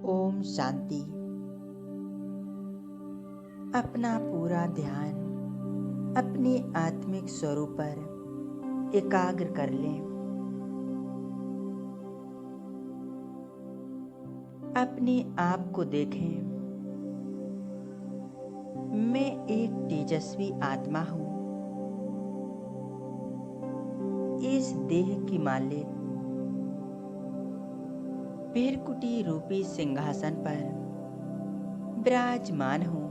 ओम शांति। अपना पूरा ध्यान अपने आत्मिक स्वरूप पर एकाग्र कर लें। अपने आप को देखें। मैं एक तेजस्वी आत्मा हूँ। इस देह की मालिक भृकुटी रूपी सिंहासन पर विराजमान हूँ।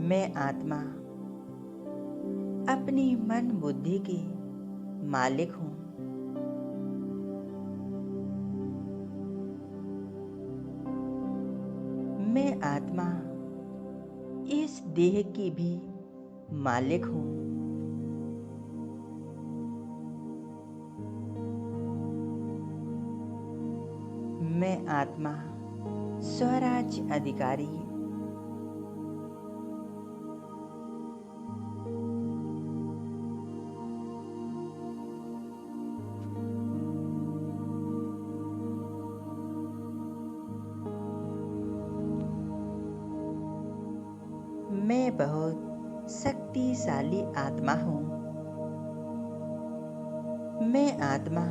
मैं आत्मा अपनी मन बुद्धि की मालिक हूँ। मैं आत्मा इस देह की भी मालिक हूँ। मैं आत्मा स्वराज्य अधिकारी। मैं बहुत शक्तिशाली आत्मा हूँ। मैं आत्मा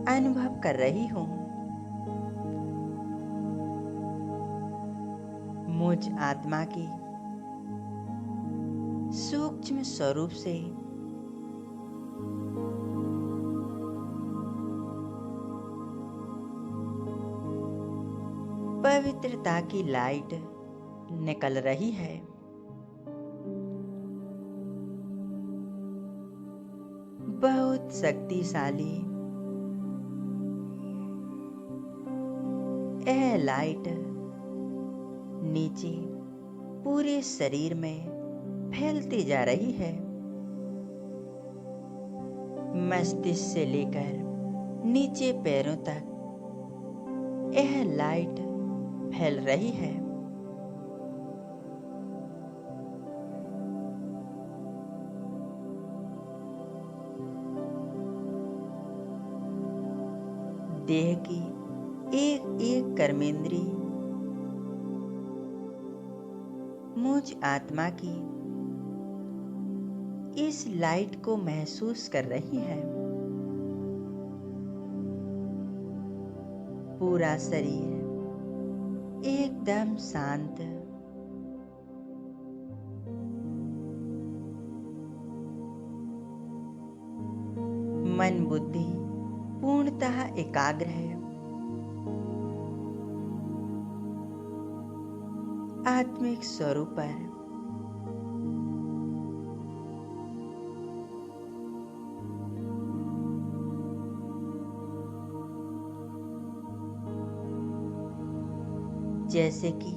अनुभव कर रही हूँ। मुझ आत्मा की सूक्ष्म स्वरूप से पवित्रता की लाइट निकल रही है। बहुत शक्तिशाली यह लाइट नीचे पूरे शरीर में फैलती जा रही है। मस्तिष्क से लेकर नीचे पैरों तक यह लाइट फैल रही है। देह की एक एक कर्मेंद्री मुझ आत्मा की इस लाइट को महसूस कर रही है। पूरा शरीर एकदम शांत, मन बुद्धि पूर्णतः एकाग्र है। आत्मिक स्वरूप पर जैसे कि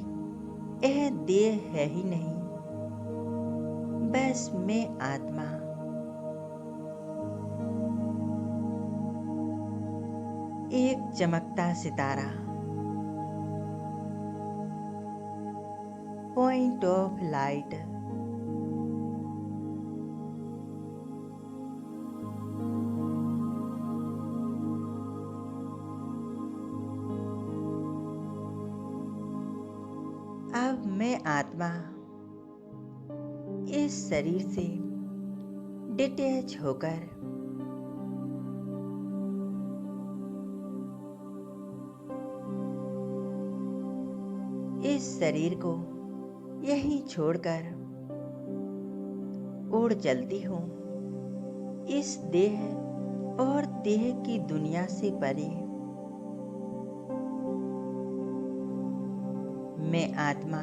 यह देह है ही नहीं, बस मैं आत्मा एक चमकता सितारा, पॉइंट ऑफ लाइट। अब मैं आत्मा इस शरीर से डिटैच होकर इस शरीर को यहीं छोड़कर उड़ चलती हूँ इस देह और देह की दुनिया से परे। मैं आत्मा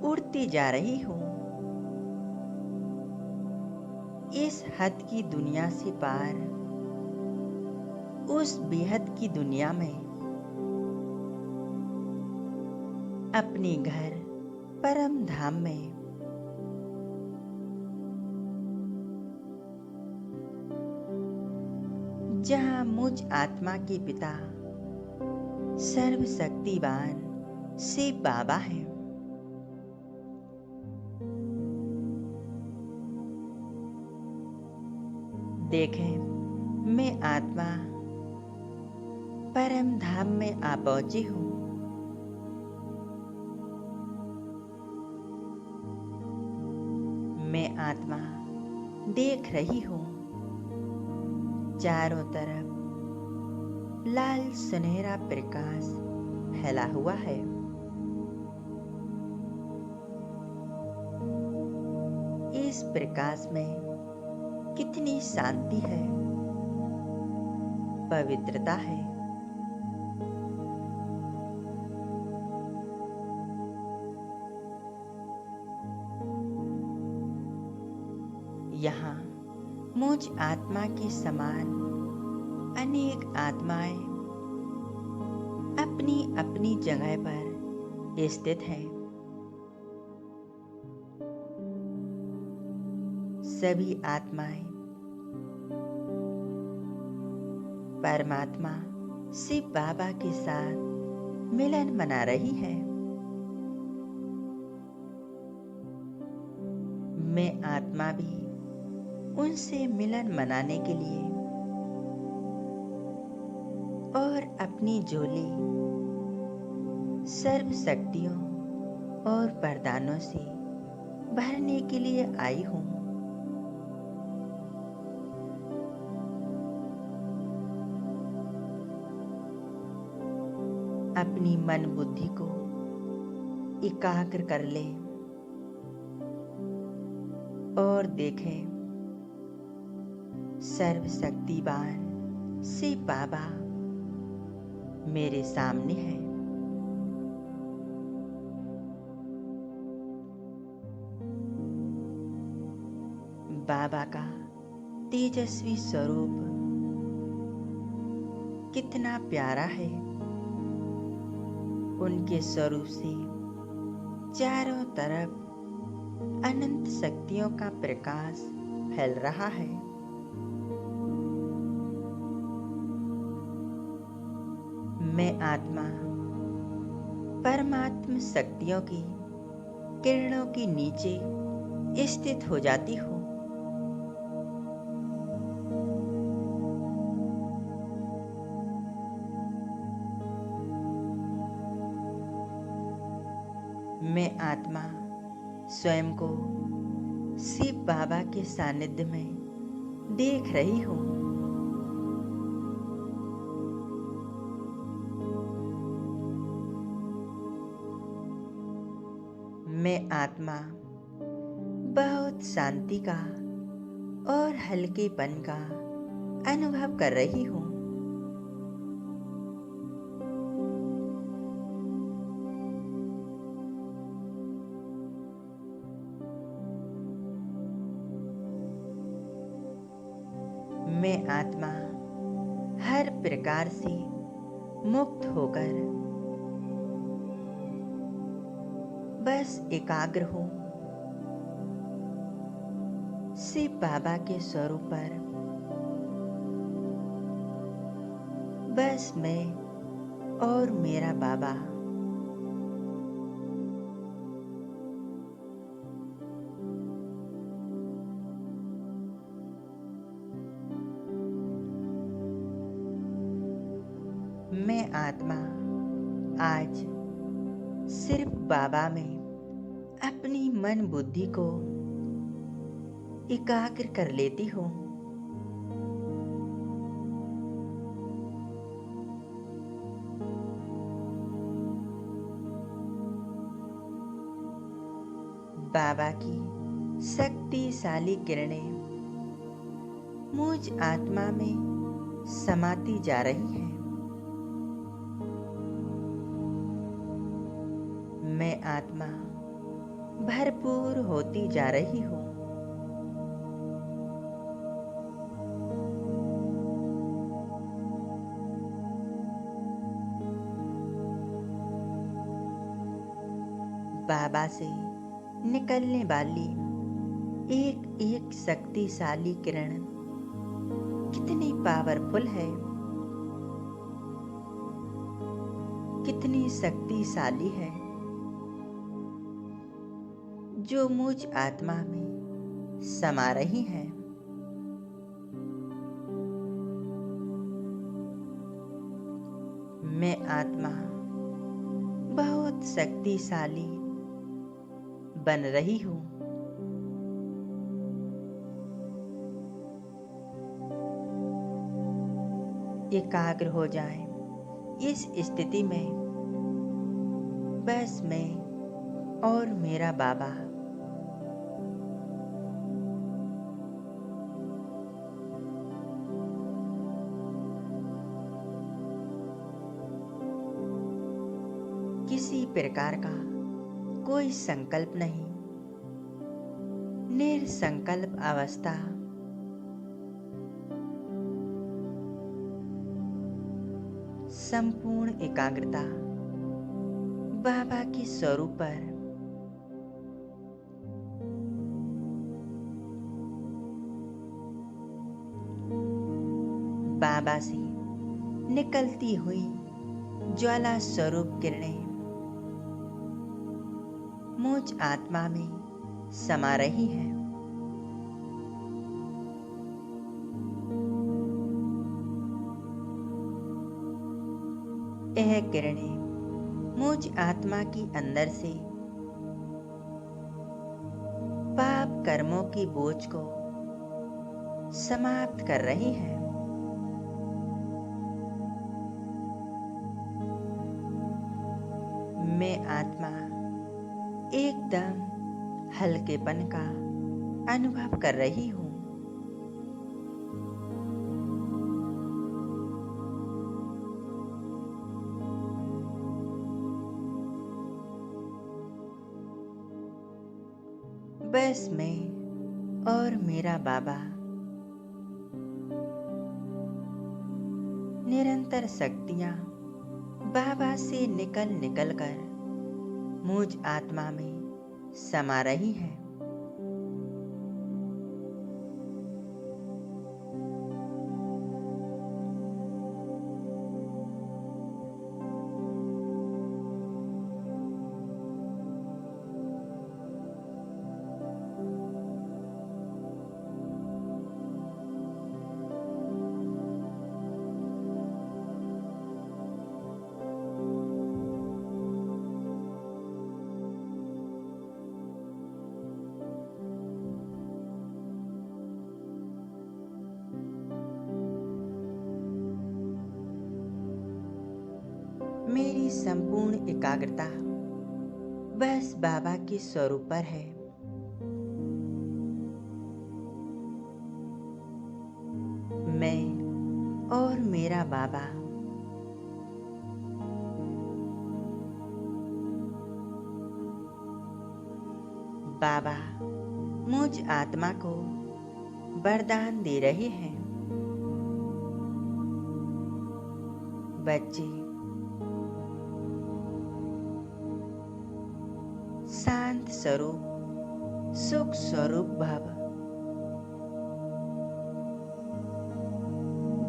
उड़ती जा रही हूँ इस हद की दुनिया से पार, उस बेहद की दुनिया में, अपने घर परम धाम में। जहाँ मुझ आत्मा के पिता सर्वशक्तिवान शिव बाबा हैं। देखें, मैं आत्मा परम धाम में आ पहुंची हूँ। मैं आत्मा देख रही हूँ, चारों तरफ लाल सुनहरा प्रकाश फैला हुआ है। इस प्रकाश में कितनी शांति है, पवित्रता है। यहाँ मुझ आत्मा के समान अनेक आत्माएं अपनी अपनी जगह पर स्थित हैं। सभी आत्माएं परमात्मा शिव बाबा के साथ मिलन मना रही हैं। मैं आत्मा भी उनसे मिलन मनाने के लिए और अपनी झोली सर्व शक्तियों और वरदानों से भरने के लिए आई हूँ। अपनी मन बुद्धि को एकाग्र कर ले और देखें, सर्वशक्तिवान शिव बाबा मेरे सामने है। बाबा का तेजस्वी स्वरूप कितना प्यारा है। उनके स्वरूप से चारों तरफ अनंत शक्तियों का प्रकाश फैल रहा है। मैं आत्मा परमात्म शक्तियों की किरणों के नीचे स्थित हो जाती हूँ। मैं आत्मा स्वयं को शिव बाबा के सानिध्य में देख रही हूँ। मैं आत्मा बहुत शांति का और हल्केपन का अनुभव कर रही हूँ। मैं आत्मा हर प्रकार से मुक्त होकर बस एकाग्र हूँ शिव बाबा के स्वरूप पर। बस मैं और मेरा बाबा। मैं आत्मा आज सिर्फ बाबा में अपनी मन बुद्धि को एकाग्र कर लेती हूँ। बाबा की शक्तिशाली किरणें मुझ आत्मा में समाती जा रही हैं। मैं आत्मा भरपूर होती जा रही हूँ। बाबा से निकलने वाली एक एक शक्तिशाली किरण कितनी पावरफुल है, कितनी शक्तिशाली है, जो मुझ आत्मा में समा रही हैं। मैं आत्मा बहुत शक्तिशाली बन रही हूँ। एकाग्र हो जाएं इस स्थिति में। बस मैं और मेरा बाबा। किसी प्रकार का कोई संकल्प नहीं, निरसंकल्प अवस्था। संपूर्ण एकाग्रता बाबा के स्वरूप पर। बाबा से निकलती हुई ज्वाला स्वरूप किरणें मुझ आत्मा में समा रही हैं। यह किरणें मुझ आत्मा की अंदर से पाप कर्मों की बोझ को समाप्त कर रही हैं। मैं आत्मा एकदम हल्केपन का अनुभव कर रही हूँ। बस मैं और मेरा बाबा निरंतर शक्तियाँ बाबा से निकल कर मुझ आत्मा में समा रही हैं। मेरी संपूर्ण एकाग्रता बस बाबा के स्वरूप पर है। मैं और मेरा बाबा बाबा मुझ आत्मा को वरदान दे रहे हैं। बच्चे शांत स्वरूप, सुख स्वरूप भव,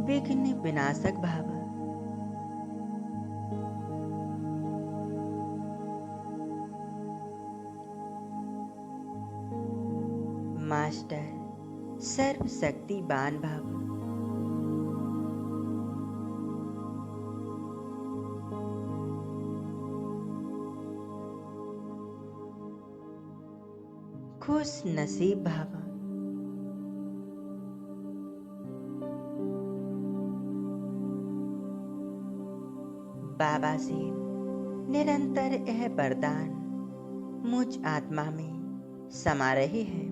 विघ्न विनाशक भव। मास्टर सर्वशक्तिवान भव। खुश नसीब भव। बाबा से निरंतर यह वरदान मुझ आत्मा में समा रहे हैं।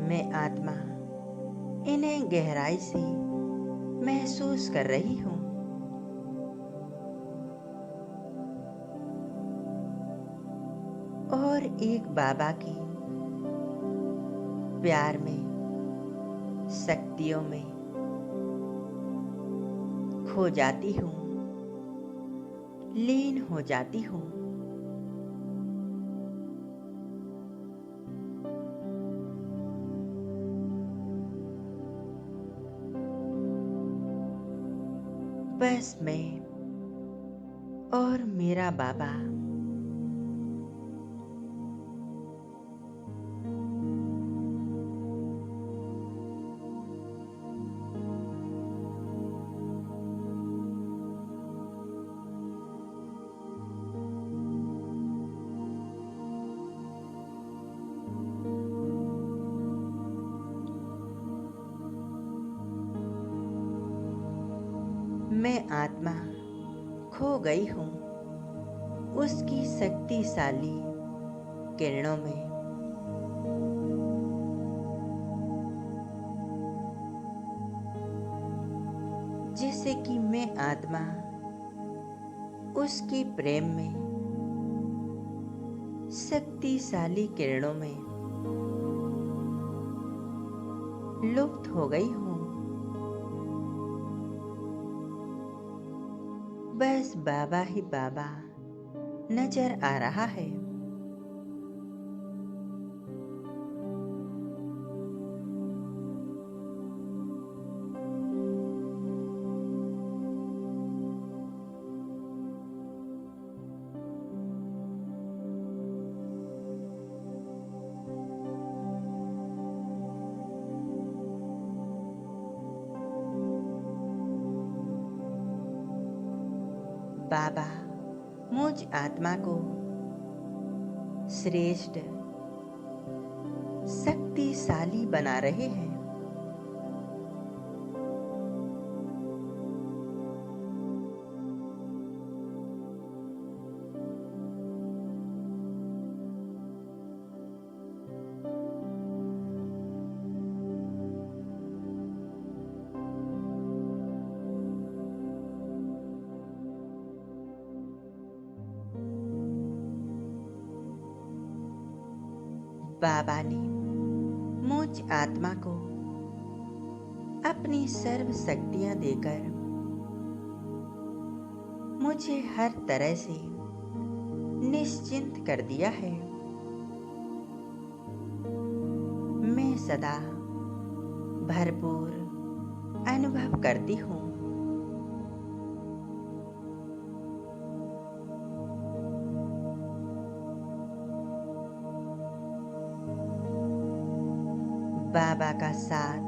मैं आत्मा इन्हें गहराई से महसूस कर रही हूँ। और एक बाबा की प्यार में, शक्तियों में खो जाती हूँ, लीन हो जाती हूँ। बस मैं और मेरा बाबा मैं आत्मा खो गई हूँ उसकी शक्तिशाली किरणों में। जिससे कि मैं आत्मा उसकी प्रेम में शक्तिशाली किरणों में लुप्त हो गई हूँ। बस बाबा ही बाबा नजर आ रहा है। बाबा मुझ आत्मा को श्रेष्ठ शक्तिशाली बना रहे हैं। बाबा ने मुझ आत्मा को अपनी सर्व शक्तियां देकर मुझे हर तरह से निश्चिंत कर दिया है। मैं सदा भरपूर अनुभव करती हूँ। बाबा का साथ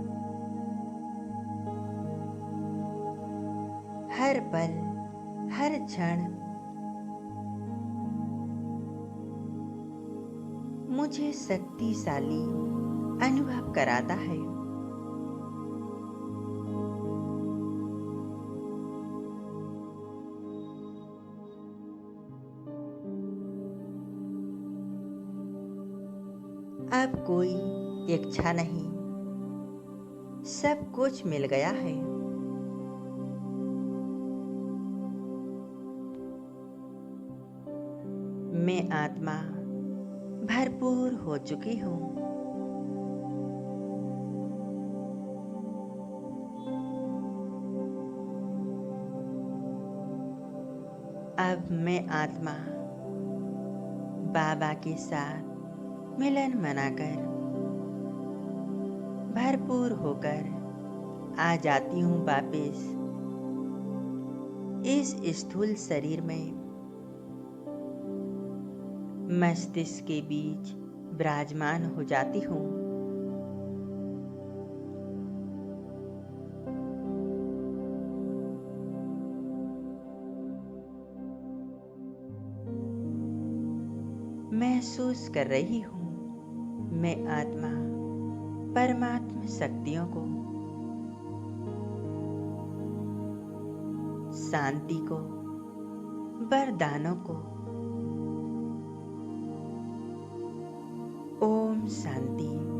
हर पल हर क्षण मुझे शक्तिशाली अनुभव कराता है। अब कोई इच्छा नहीं, सब कुछ मिल गया है। मैं आत्मा भरपूर हो चुकी हूँ। अब मैं आत्मा बाबा के साथ मिलन मनाकर भरपूर होकर आ जाती हूँ वापिस इस स्थूल शरीर में। मस्तिष्क के बीच विराजमान हो जाती हूँ। महसूस कर रही हूँ मैं आत्मा परमात्मा शक्तियों को, शांति को, वरदानों को, ओम शांति।